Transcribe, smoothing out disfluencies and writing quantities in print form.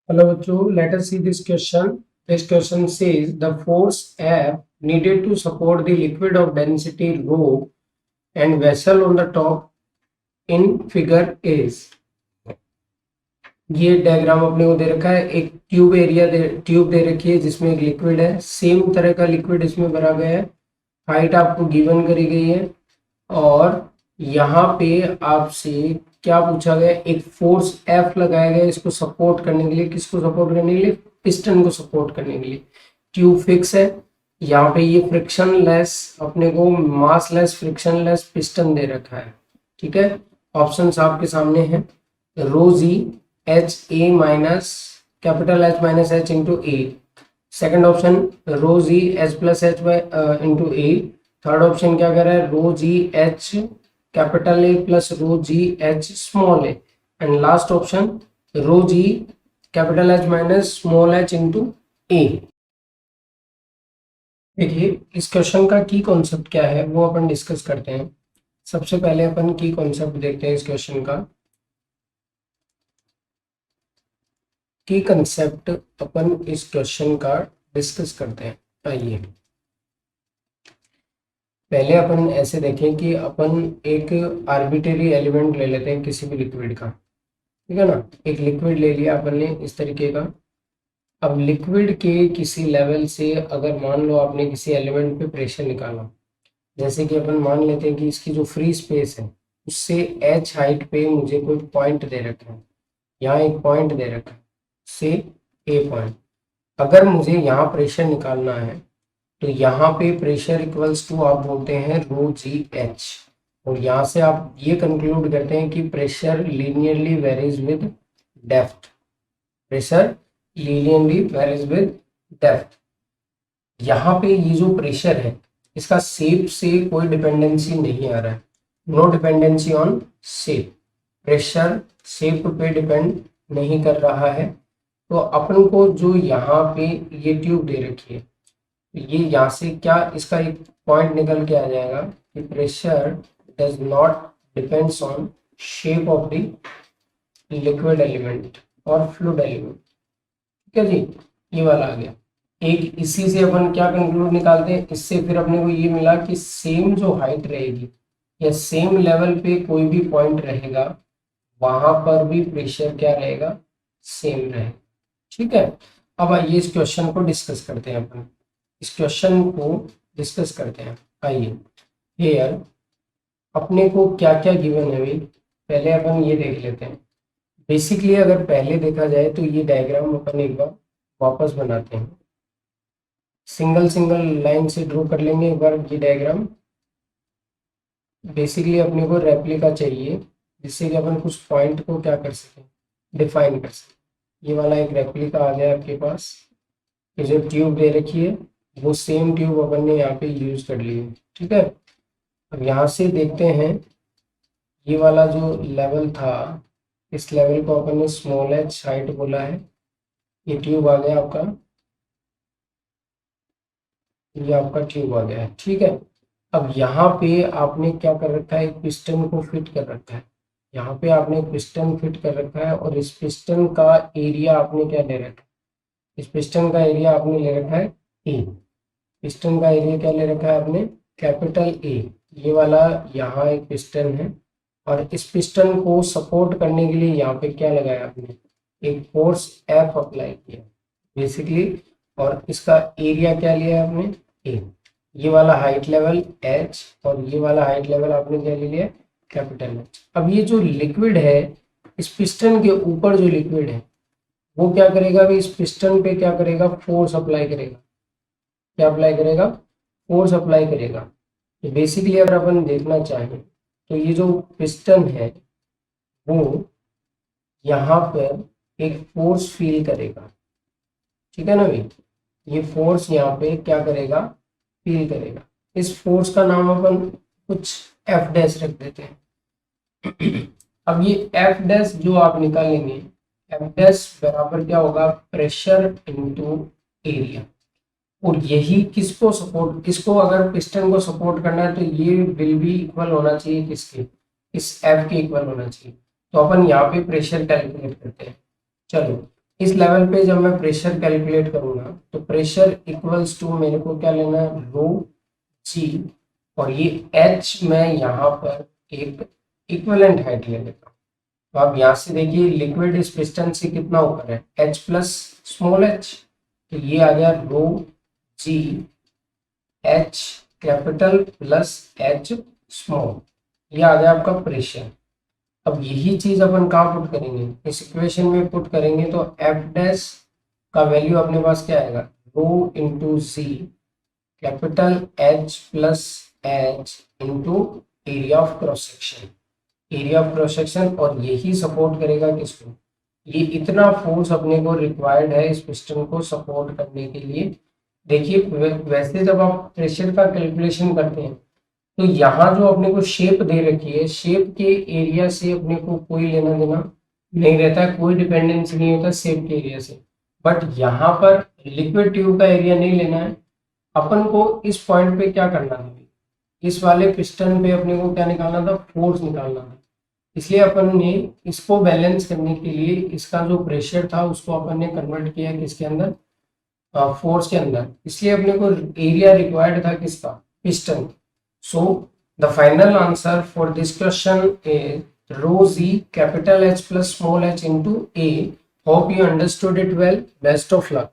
Hello, Bachcho. Let us see this question. This question says the force F needed to support the liquid of density rho and vessel on the top in figure is. ये diagram अपने को दे रखा है। एक tube दे रखी है जिसमें एक लिक्विड है। सेम तरह का लिक्विड इसमें भरा गया है। हाइट आपको गिवन करी गई है और यहाँ पे आपसे क्या पूछा गया, एक फोर्स F लगाया गया इसको सपोर्ट करने के लिए। किसको सपोर्ट करने के लिए? पिस्टन को सपोर्ट करने के लिए। ट्यूब फिक्स है। यहाँ पे ये फ्रिक्शन लेस अपने को mass less friction less piston दे रखा है। ठीक है, ऑप्शंस आपके सामने हैं। Rho g h a minus capital h minus h into a. Second option rho g h plus h into a. Third option क्या कह रहा है? Rho g h capital a plus rho g h small a. And last option rho g capital h minus small h into a. देखिए, इस question का की concept क्या है वो अपन डिस्कस करते हैं। सबसे पहले अपन की कॉन्सेप्ट देखते हैं इस क्वेश्चन का। की कंसेप्ट अपन इस क्वेश्चन का डिस्कस करते हैं। आइए पहले अपन ऐसे देखें कि अपन एक आर्बिट्रेरी एलिमेंट ले लेते हैं किसी भी लिक्विड का। ठीक है ना, एक लिक्विड ले लिया अपन ने इस तरीके का। अब लिक्विड के किसी लेवल से अगर मान लो आपने किसी एलिमेंट पे प्रेशर निकाला, जैसे कि अपन मान लेते हैं कि इसकी जो फ्री स्पेस है उससे h हाइट पे मुझे कोई पॉइंट दे रखा है। यहाँ एक पॉइंट दे रखा है से a पॉइंट। अगर मुझे यहाँ प्रेशर निकालना है तो यहाँ पे प्रेशर इक्वल्स टू आप बोलते हैं रो जी एच। और यहाँ से आप ये कंक्लूड करते हैं कि pressure linearly varies with depth. Pressure linearly varies with depth. यहाँ पे ये जो प्रेशर है इसका शेप से कोई डिपेंडेंसी नहीं आ रहा है। No dependency on shape. Pressure shape पे डिपेंड नहीं कर रहा है। तो अपन को जो यहाँ पे ये ट्यूब दे रखी है, ये यहाँ से क्या इसका एक पॉइंट निकल के आ जाएगा कि pressure does not depends on shape of the liquid element और फ्लूइड एलिमेंट। ठीक है जी, ये वाला आ गया। एक इसी से अपन क्या कंक्लूड निकालते हैं, इससे फिर अपने को ये मिला कि सेम जो हाइट रहेगी या सेम लेवल पे कोई भी पॉइंट रहेगा वहां पर भी प्रेशर क्या रहेगा? सेम रहेगा। ठीक है, अब आइए इस क्वेश्चन को डिस्कस करते हैं। अपन इस क्वेश्चन को डिस्कस करते हैं। आइए हियर अपने को क्या क्या गिवन है भाई, पहले अपन ये देख लेते हैं। बेसिकली अगर पहले देखा जाए तो ये डायग्राम अपन एक बार वापस बनाते हैं। सिंगल सिंगल लाइन से ड्रॉ कर लेंगे एक बार ये डायग्राम। बेसिकली अपने को रेप्लिका चाहिए जिससे कि अपन कुछ पॉइंट को क्या कर सकें, डिफाइन कर सकें। ये वाला एक रेप्लिका आ गया आपके पास। ये जो ट्यूब दे रखी है वो सेम ट्यूब अपन ने यहाँ पे यूज कर ली है। ठीक है, अब यहाँ से देखते हैं ये वाला जो लेवल था इस लेवल को अपन ने स्मॉल एच हाइट बोला है। ये ट्यूब आ गया आपका, ये आपका ट्यूब आ गया है। ठीक है, अब यहाँ पे आपने क्या कर रखा है, एक पिस्टन को फिट कर रखा है। यहाँ पे आपने पिस्टन फिट कर रखा है और इस पिस्टन का एरिया आपने क्या ले रखा है? इस पिस्टन का एरिया आपने ले रखा है ए। पिस्टन का एरिया क्या ले रखा है आपने? Capital A. ये वाला यहाँ एक पिस्टन है और इस पिस्टन को सपोर्ट करने के लिए यहाँ पे क्या लगाया आपने? एक फोर्स एफ अप्लाई किया बेसिकली। और इसका एरिया क्या लिया आपने? ए। ये वाला हाइट लेवल एच और ये वाला हाइट लेवल आपने क्या ले लिया? Capital H. अब ये जो लिक्विड है इस पिस्टन के ऊपर जो लिक्विड है वो क्या करेगा अभी? इस पिस्टन पे क्या करेगा? फोर्स अप्लाई करेगा। क्या अप्लाई करेगा? फोर्स अप्लाई करेगा। तो बेसिकली अगर अपन देखना चाहें तो ये जो पिस्टन है वो यहाँ पर एक फोर्स फील करेगा। ठीक है ना भाई, ये फोर्स यहाँ पे क्या करेगा? फील करेगा। इस फोर्स का नाम अपन कुछ एफ डैश रख देते हैं। अब ये एफ डैश जो आप निकालेंगे, एफ डैश बराबर क्या होगा? Pressure into area. और यही किसको सपोर्ट, किसको अगर पिस्टन को सपोर्ट करना है तो ये विल भी इक्वल होना चाहिए किसके? इस एफ के इक्वल होना चाहिए। तो अपन यहाँ पे प्रेशर कैलकुलेट करते हैं। चलो इस लेवल पे जब मैं प्रेशर कैलकुलेट करूंगा तो प्रेशर इक्वल्स टू मेरे को क्या लेना है, रो जी, और ये एच मैं यहाँ पर एक इक्विवेलेंट हाइट ले लेता हूँ। तो आप यहाँ से देखिए लिक्विड इस पिस्टन से कितना ऊपर है, एच प्लस स्मॉल एच, तो ये आ गया rho g h capital plus h small, ये आ गया आपका प्रेशर। अब यही चीज अपन कहाँ पुट करेंगे, इस इक्वेशन में पुट करेंगे तो एफ डैश का वैल्यू अपने पास क्या आएगा, rho into c capital h plus h into area of cross section, area of cross section, और यही सपोर्ट करेगा किसको, ये इतना फोर्स अपने को रिक्वायर्ड है इस पिस्टन को सपोर्ट करने के लिए। देखिए वैसे जब आप प्रेशर का कैलकुलेशन करते हैं तो यहाँ जो अपने को शेप दे रखी है, शेप के एरिया से अपने को कोई लेना देना नहीं रहता है, कोई डिपेंडेंसी नहीं होता शेप के एरिया से। बट यहाँ पर लिक्विड ट्यूब का एरिया नहीं लेना है, अपन को इस पॉइंट पे क्या करना था, इस वाले पिस्टन पे अपने को क्या निकालना था, फोर्स निकालना था। इसलिए अपन ने इसको बैलेंस करने के लिए इसका जो प्रेशर था उसको अपन ने कन्वर्ट किया किसके अंदर, फोर्स के अंदर। इसलिए अपने को एरिया रिक्वायर्ड था किसका, piston. So the final answer for this question is rho z capital H plus small h into A. Hope you understood it well. Best of luck.